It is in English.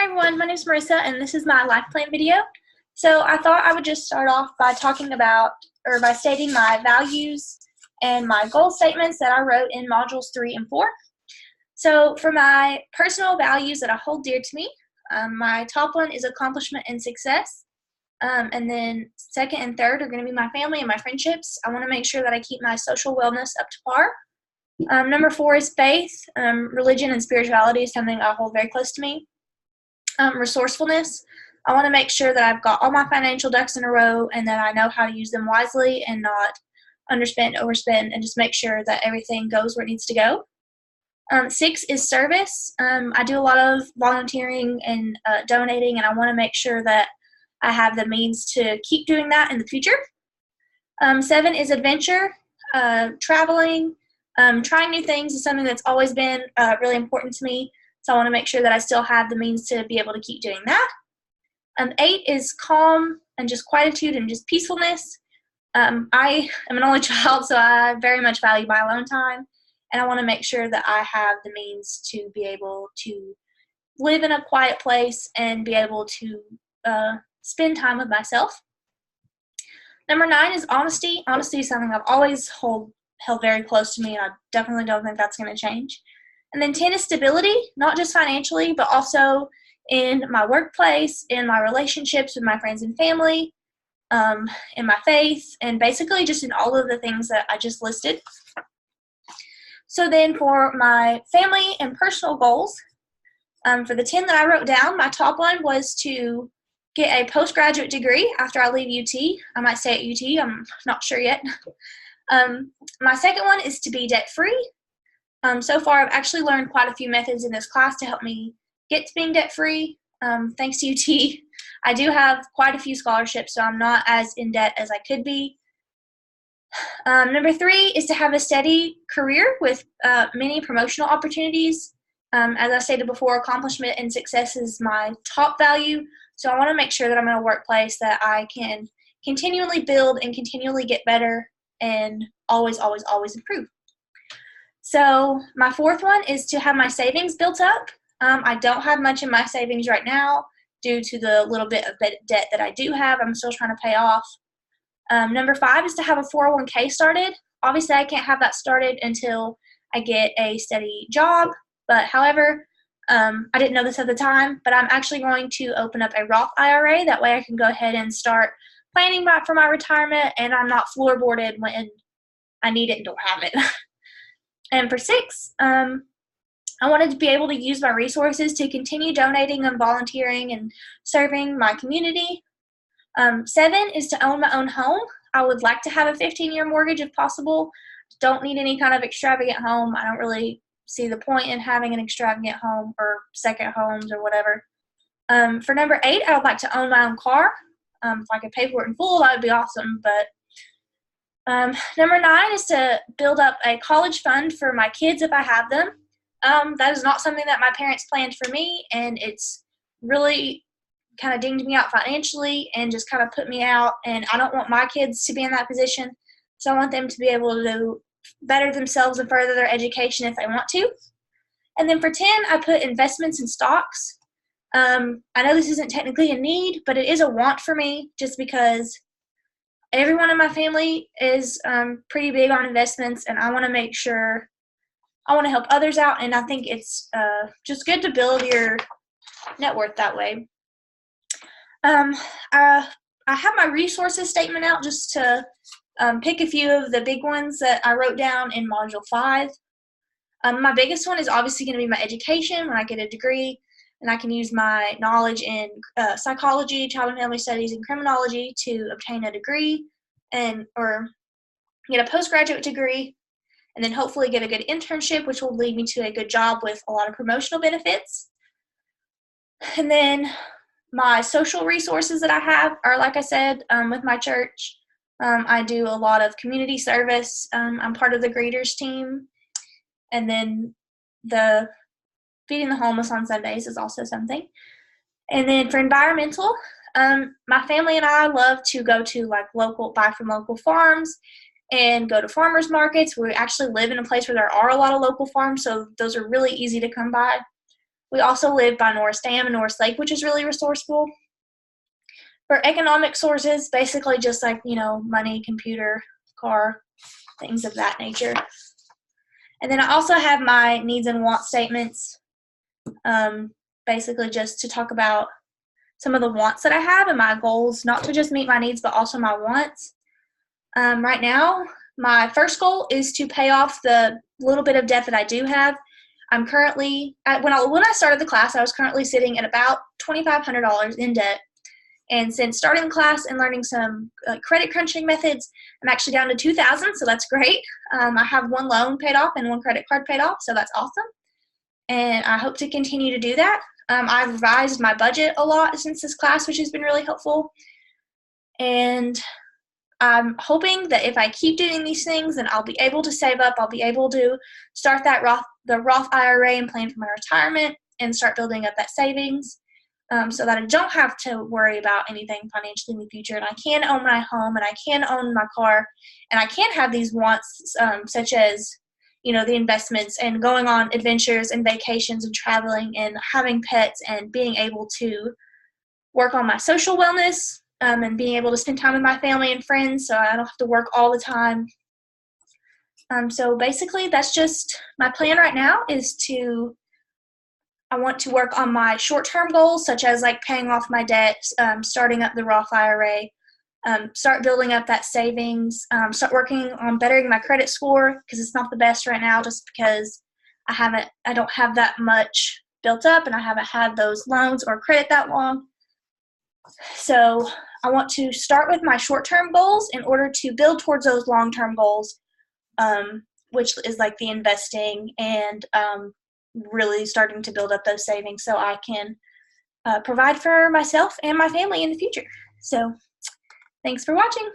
Hi everyone, my name is Marissa and this is my life plan video. So I thought I would just start off by talking about, or by stating my values and my goal statements that I wrote in modules 3 and 4. So for my personal values that I hold dear to me, my top one is accomplishment and success. And then second and third are going to be my family and my friendships. I want to make sure that I keep my social wellness up to par. Number 4 is faith. Religion and spirituality is something I hold very close to me. Resourcefulness. I want to make sure that I've got all my financial ducks in a row and that I know how to use them wisely and not underspend, overspend, and just make sure that everything goes where it needs to go. 6 is service. I do a lot of volunteering and donating, and I want to make sure that I have the means to keep doing that in the future. 7 is adventure. Traveling, trying new things is something that's always been really important to me. So I want to make sure that I still have the means to be able to keep doing that. 8 is calm and just quietude and just peacefulness. I am an only child, so I very much value my alone time. And I want to make sure that I have the means to be able to live in a quiet place and be able to spend time with myself. Number 9 is honesty. Honesty is something I've always held very close to me, and I definitely don't think that's going to change. And then 10 is stability, not just financially, but also in my workplace, in my relationships with my friends and family, in my faith, and basically just in all of the things that I just listed. So then for my family and personal goals, for the 10 that I wrote down, my top one was to get a postgraduate degree after I leave UT. I might stay at UT, I'm not sure yet. My second one is to be debt-free. So far, I've actually learned quite a few methods in this class to help me get to being debt-free. Thanks to UT, I do have quite a few scholarships, so I'm not as in debt as I could be. Number 3 is to have a steady career with many promotional opportunities. As I stated before, accomplishment and success is my top value, so I want to make sure that I'm in a workplace that I can continually build and continually get better and always, always, always improve. So my 4th one is to have my savings built up. I don't have much in my savings right now due to the little bit of debt that I do have. I'm still trying to pay off. Number 5 is to have a 401k started. Obviously, I can't have that started until I get a steady job. But however, I didn't know this at the time, but I'm actually going to open up a Roth IRA. That way I can go ahead and start planning for my retirement, and I'm not floorboarded when I need it and don't have it. And for 6, I wanted to be able to use my resources to continue donating and volunteering and serving my community. 7 is to own my own home. I would like to have a 15-year mortgage if possible. Don't need any kind of extravagant home. I don't really see the point in having an extravagant home or second homes or whatever. For number 8, I would like to own my own car. If I could pay for it in full, that would be awesome, but number 9 is to build up a college fund for my kids if I have them. That is not something that my parents planned for me, and it's really kind of dinged me out financially and just kind of put me out, and I don't want my kids to be in that position, so I want them to be able to better themselves and further their education if they want to. And then for 10, I put investments in stocks. I know this isn't technically a need, but it is a want for me just because everyone in my family is pretty big on investments, and I want to make sure I want to help others out, and I think it's just good to build your net worth that way. I have my resources statement out just to pick a few of the big ones that I wrote down in Module 5. My biggest one is obviously going to be my education when I get a degree, and I can use my knowledge in psychology, child and family studies, and criminology to obtain a degree or get a postgraduate degree, and then hopefully get a good internship, which will lead me to a good job with a lot of promotional benefits. And then my social resources that I have are, like I said, with my church. I do a lot of community service. I'm part of the greeters team, and then the feeding the homeless on Sundays is also something. And then for environmental, my family and I love to go to buy from local farms and go to farmers markets. We actually live in a place where there are a lot of local farms, so those are really easy to come by. We also live by Norris Dam and Norris Lake, which is really resourceful. For economic sources, basically just like, money, computer, car, things of that nature. And then I also have my needs and want statements, basically just to talk about some of the wants that I have and my goals, not to just meet my needs, but also my wants. Right now, my first goal is to pay off the little bit of debt that I do have. I'm currently, when I started the class, I was currently sitting at about $2,500 in debt. And since starting the class and learning some credit crunching methods, I'm actually down to $2,000, so that's great. I have one loan paid off and one credit card paid off, so that's awesome. And I hope to continue to do that. I've revised my budget a lot since this class, which has been really helpful. And I'm hoping that if I keep doing these things, then I'll be able to save up. I'll be able to start the Roth IRA and plan for my retirement and start building up that savings. So that I don't have to worry about anything financially in the future, and I can own my home, and I can own my car, and I can have these wants, such as, the investments and going on adventures and vacations and traveling and having pets and being able to work on my social wellness, and being able to spend time with my family and friends so I don't have to work all the time. So basically, that's just my plan right now I want to work on my short-term goals, such as like paying off my debt, starting up the Roth IRA, start building up that savings, start working on bettering my credit score because it's not the best right now just because I don't have that much built up and I haven't had those loans or credit that long. So I want to start with my short-term goals in order to build towards those long-term goals, which is like the investing and really starting to build up those savings so I can provide for myself and my family in the future. So thanks for watching.